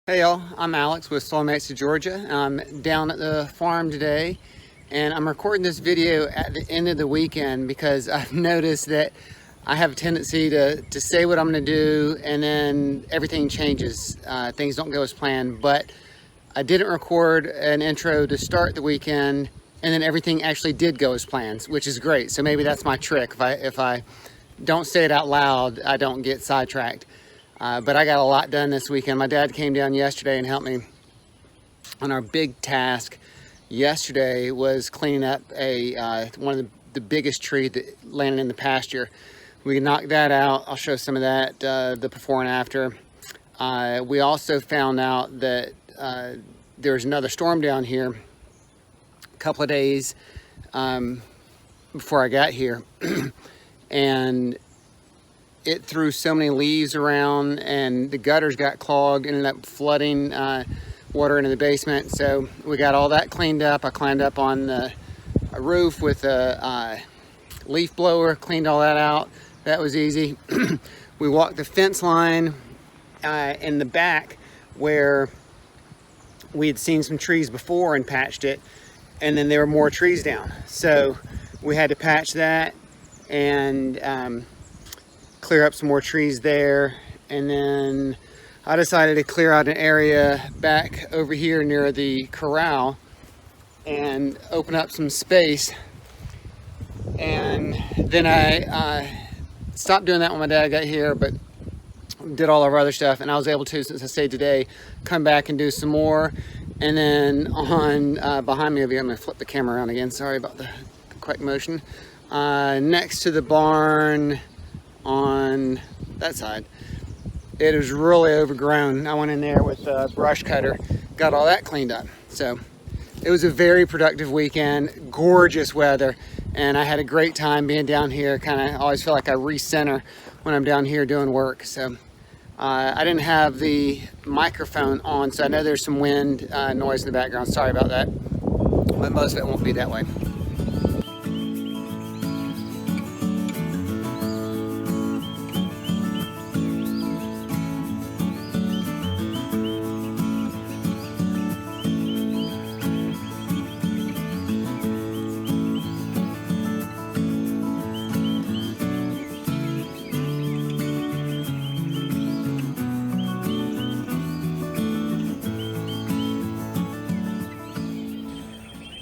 Hey y'all, I'm Alex with Soulmates of Georgia. I'm down at the farm today and I'm recording this video at the end of the weekend because I've noticed that I have a tendency to say what I'm going to do and then everything changes. Things don't go as planned, but I didn't record an intro to start the weekend and then everything actually did go as planned, which is great. So maybe that's my trick. If I don't say it out loud, I don't get sidetracked. But I got a lot done this weekend. My dad came down yesterday and helped me on our big task. Yesterday was cleaning up one of the biggest trees that landed in the pasture. We knocked that out. I'll show some of that, the before and after. We also found out that there's another storm down here a couple of days before I got here. And it threw so many leaves around and the gutters got clogged, ended up flooding water into the basement. So we got all that cleaned up. I climbed up on the roof with a leaf blower, cleaned all that out. That was easy. We walked the fence line in the back where we had seen some trees before and patched it, and then there were more trees down. So we had to patch that and clear up some more trees there. And then I decided to clear out an area back over here near the corral and open up some space. And then I stopped doing that when my dad got here, but did all our other stuff, and I was able to, since I stayed today, come back and do some more. And then on behind me over here, I'm gonna flip the camera around again, sorry about the quick motion, next to the barn on that side, it was really overgrown. I went in there with a brush cutter, got all that cleaned up. So it was a very productive weekend, gorgeous weather, and I had a great time being down here. Kind of always feel like I recenter when I'm down here doing work. So I didn't have the microphone on, so I know there's some wind noise in the background. Sorry about that, but most of it won't be that way.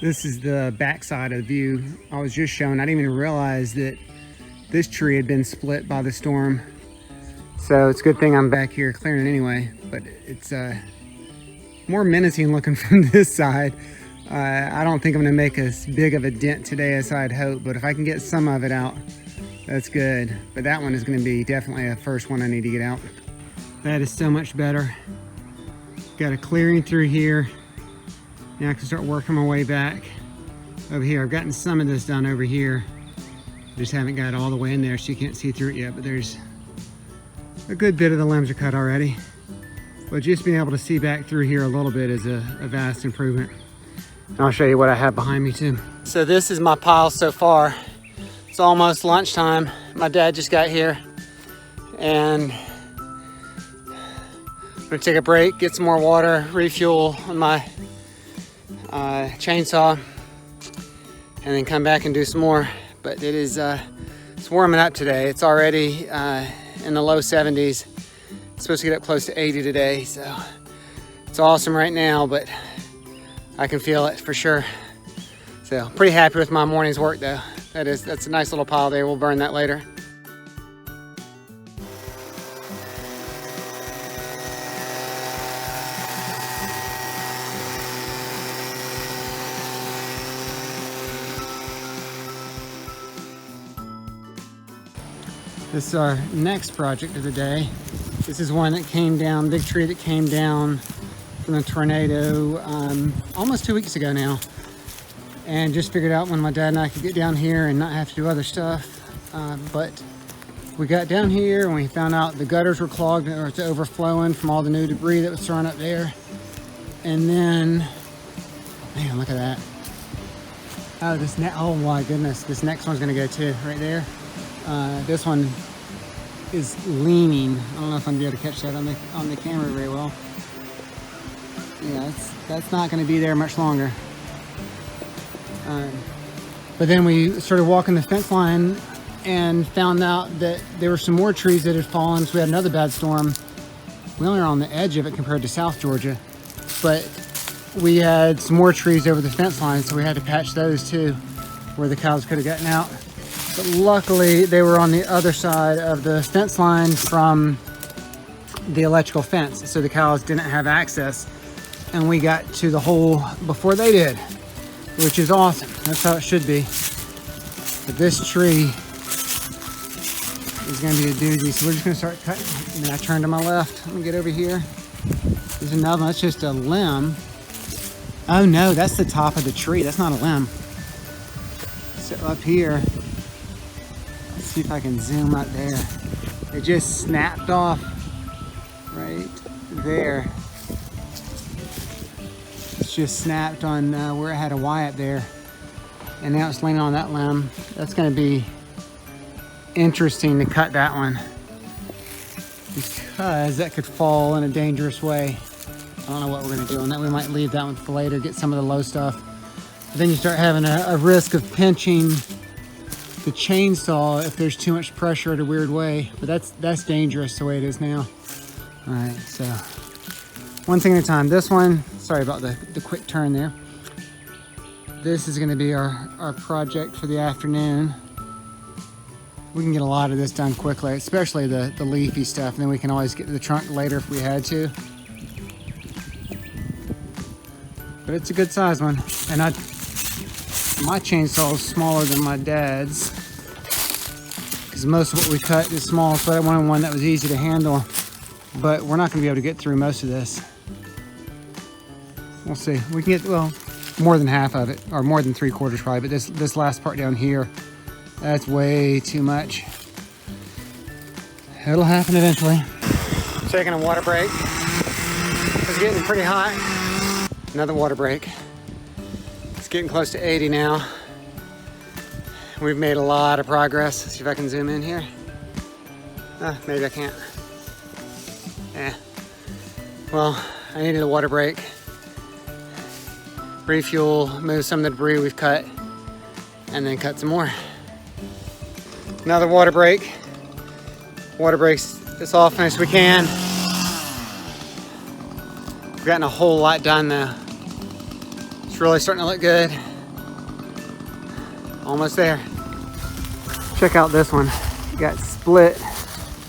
This is the back side of the view I was just showing. I didn't even realize that this tree had been split by the storm. So it's a good thing I'm back here clearing it anyway, but it's more menacing looking from this side. I don't think I'm gonna make as big of a dent today as I'd hoped, but if I can get some of it out, that's good. But that one is gonna be definitely the first one I need to get out. That is so much better. Got a clearing through here. Now I can start working my way back over here. I've gotten some of this done over here. Just haven't got all the way in there, so you can't see through it yet, but there's a good bit of the limbs are cut already. But just being able to see back through here a little bit is a vast improvement. And I'll show you what I have behind me too. So this is my pile so far. It's almost lunchtime. My dad just got here and I'm gonna take a break, get some more water, refuel on my chainsaw, and then come back and do some more. But it is it's warming up today. It's already in the low 70s. It's supposed to get up close to 80 today, so it's awesome right now, but I can feel it for sure. So pretty happy with my morning's work though. That's a nice little pile there. We'll burn that later. This is our next project of the day. This is one that came down, big tree that came down from the tornado almost 2 weeks ago now. And just figured out when my dad and I could get down here and not have to do other stuff. But we got down here and we found out the gutters were clogged or it's overflowing from all the new debris that was thrown up there. And then, man, look at that. Oh my goodness, this next one's gonna go too, right there. This one is leaning. I don't know if I'm gonna be able to catch that on the camera very well. Yeah, that's not going to be there much longer. But then we started walking the fence line and found out that there were some more trees that had fallen, so we had another bad storm. We only were on the edge of it compared to South Georgia, but we had some more trees over the fence line, so we had to patch those too, where the cows could have gotten out. But luckily, they were on the other side of the fence line from the electrical fence, so the cows didn't have access, and we got to the hole before they did, which is awesome. That's how it should be. But this tree is going to be a doozy, so we're just going to start cutting. And then I turn to my left. Let me get over here. There's another one. That's just a limb. Oh no, that's the top of the tree. That's not a limb. So up here, let's see if I can zoom up there. It just snapped off right there. It's just snapped on where it had a Y up there. And now it's laying on that limb. That's going to be interesting to cut that one, because that could fall in a dangerous way. I don't know what we're going to do on that. We might leave that one for later, get some of the low stuff. But then you start having a risk of pinching the chainsaw if there's too much pressure in a weird way. But that's dangerous the way it is now. All right, so one thing at a time. This one, sorry about the quick turn there. This is going to be our project for the afternoon. We can get a lot of this done quickly, especially the leafy stuff, and then we can always get to the trunk later if we had to. But it's a good size one. And my chainsaw is smaller than my dad's, because most of what we cut is small, so I wanted one that was easy to handle. But we're not going to be able to get through most of this. We'll see. We can get, well, more than half of it, or more than 3/4 probably, but this last part down here, that's way too much. It'll happen eventually. Taking a water break. It's getting pretty hot. Another water break. It's getting close to 80 now. We've made a lot of progress. Let's see if I can zoom in here. Maybe I can't. Well, I needed a water break. Refuel, move some of the debris we've cut, and then cut some more. Another water break. Water breaks as often as we can. We've gotten a whole lot done though. It's really starting to look good. Almost there. Check out this one. Got split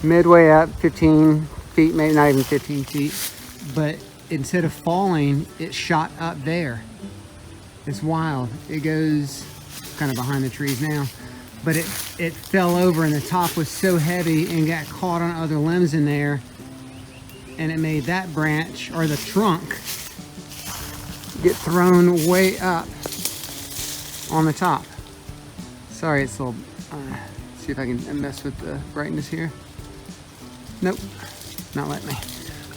midway up, 15 feet, maybe not even 15 feet. But instead of falling, it shot up there. It's wild. It goes kind of behind the trees now. But it fell over, and the top was so heavy and got caught on other limbs in there, and it made that branch, or the trunk, get thrown way up on the top. Sorry, it's a little, see if I can mess with the brightness here. Nope, not letting me.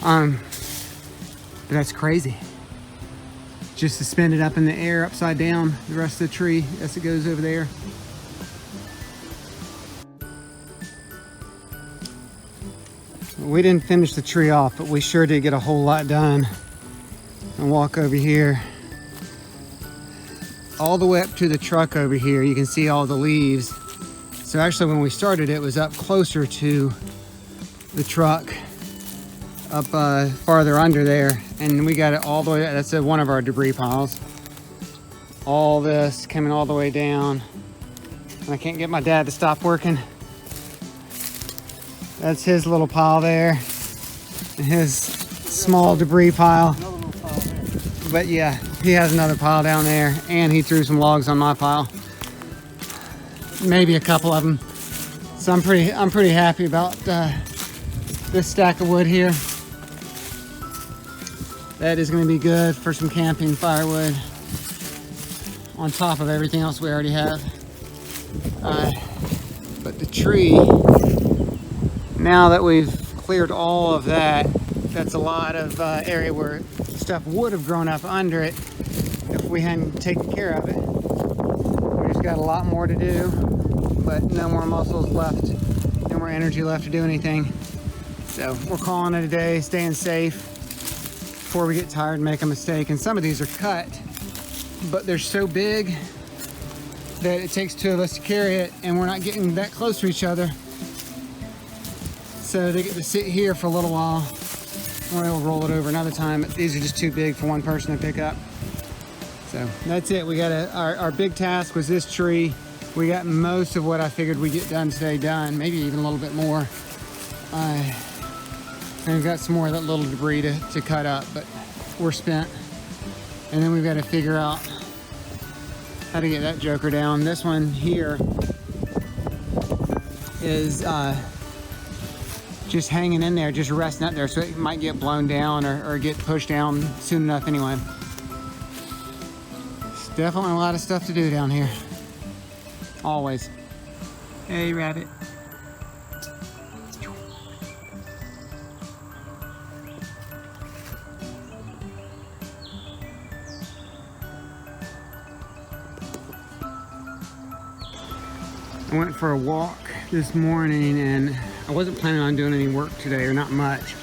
But that's crazy. Just suspended up in the air, upside down, the rest of the tree as it goes over there. We didn't finish the tree off, but we sure did get a whole lot done. And walk over here. All the way up to the truck over here, you can see all the leaves. So actually when we started, it was up closer to the truck, up farther under there. And we got it all the way, that's one of our debris piles. All this coming all the way down. And I can't get my dad to stop working. That's his little pile there, and his small debris pile. But yeah, he has another pile down there, and he threw some logs on my pile. Maybe a couple of them. So I'm pretty happy about this stack of wood here. That is going to be good for some camping firewood, on top of everything else we already have. But the tree, now that we've cleared all of that, that's a lot of area where stuff would have grown up under it if we hadn't taken care of it. We just got a lot more to do, but no more muscles left, no more energy left to do anything. So we're calling it a day, staying safe. before we get tired and make a mistake. And some of these are cut, but they're so big that it takes two of us to carry it, and we're not getting that close to each other. So they get to sit here for a little while, or we'll roll it over another time. These are just too big for one person to pick up. So that's it. We got our big task was this tree. We got most of what I figured we'd get done today done, maybe even a little bit more. And we've got some more of that little debris to cut up, but we're spent. And then we've got to figure out how to get that joker down. This one here is just hanging in there, just resting up there, so it might get blown down or get pushed down soon enough anyway. It's definitely a lot of stuff to do down here. Always. Hey, rabbit. I went for a walk this morning, and I wasn't planning on doing any work today, or not much.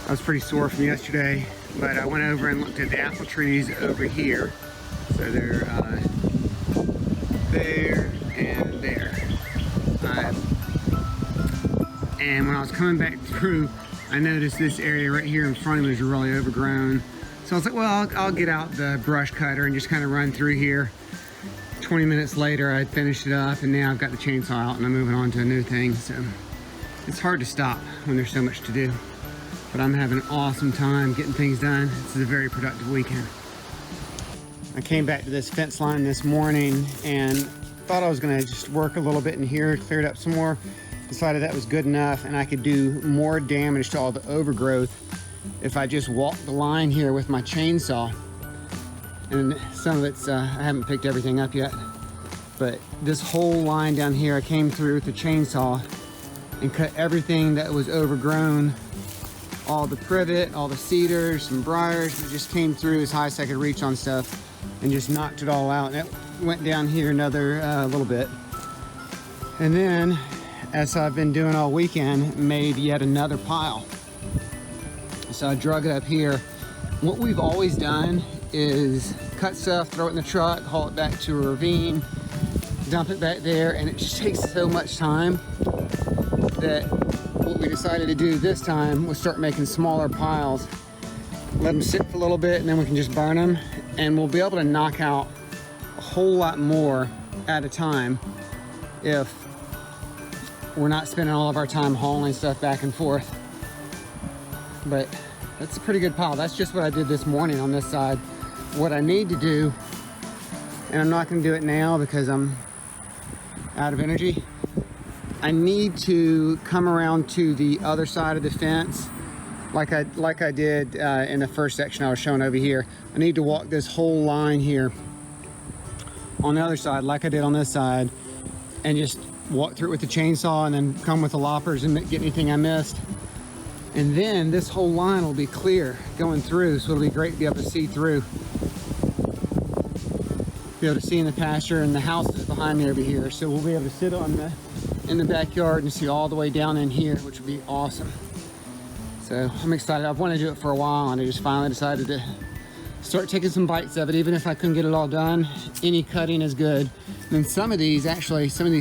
I was pretty sore from yesterday, but I went over and looked at the apple trees over here. So they're there and there. And when I was coming back through, I noticed this area right here in front of me was really overgrown. So I was like, well, I'll get out the brush cutter and just kind of run through here. 20 minutes later, I finished it up, and now I've got the chainsaw out and I'm moving on to a new thing. So it's hard to stop when there's so much to do. But I'm having an awesome time getting things done. This is a very productive weekend. I came back to this fence line this morning and thought I was gonna just work a little bit in here, cleared up some more, decided that was good enough and I could do more damage to all the overgrowth if I just walked the line here with my chainsaw. And some of it's, I haven't picked everything up yet, but this whole line down here, I came through with the chainsaw and cut everything that was overgrown, all the privet, all the cedars, some briars. We just came through as high as I could reach on stuff and just knocked it all out. And it went down here another little bit. And then, as I've been doing all weekend, made yet another pile. So I drug it up here. What we've always done is cut stuff, throw it in the truck, haul it back to a ravine, dump it back there, and it just takes so much time that what we decided to do this time was start making smaller piles, let them sit for a little bit, and then we can just burn them, and we'll be able to knock out a whole lot more at a time if we're not spending all of our time hauling stuff back and forth. But that's a pretty good pile. That's just what I did this morning on this side. What I need to do, and I'm not going to do it now because I'm out of energy, I need to come around to the other side of the fence like I did in the first section I was showing over here. I need to walk this whole line here on the other side like I did on this side, and just walk through it with the chainsaw and then come with the loppers and get anything I missed. And then this whole line will be clear going through, so it'll be great to be able to see through. Be able to see in the pasture, and the house is behind me over here. So we'll be able to sit in the backyard and see all the way down in here, which would be awesome. So I'm excited. I've wanted to do it for a while, and I just finally decided to start taking some bites of it. Even if I couldn't get it all done, any cutting is good. And then some of these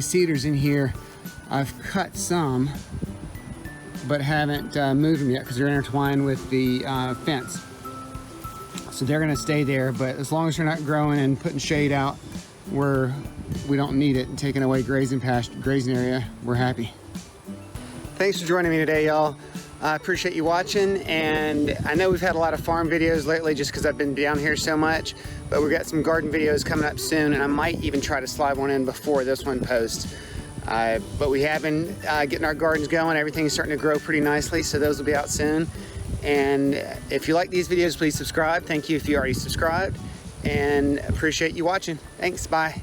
cedars in here, I've cut some, but haven't moved them yet because they're intertwined with the fence. So they're gonna stay there, but as long as they're not growing and putting shade out where we don't need it and taking away grazing area, we're happy. Thanks for joining me today, y'all. I appreciate you watching, and I know we've had a lot of farm videos lately just because I've been down here so much, but we've got some garden videos coming up soon, and I might even try to slide one in before this one posts. But we have been getting our gardens going. Everything's starting to grow pretty nicely, so those will be out soon. And if you like these videos, please subscribe. Thank you if you already subscribed, and appreciate you watching. Thanks, bye.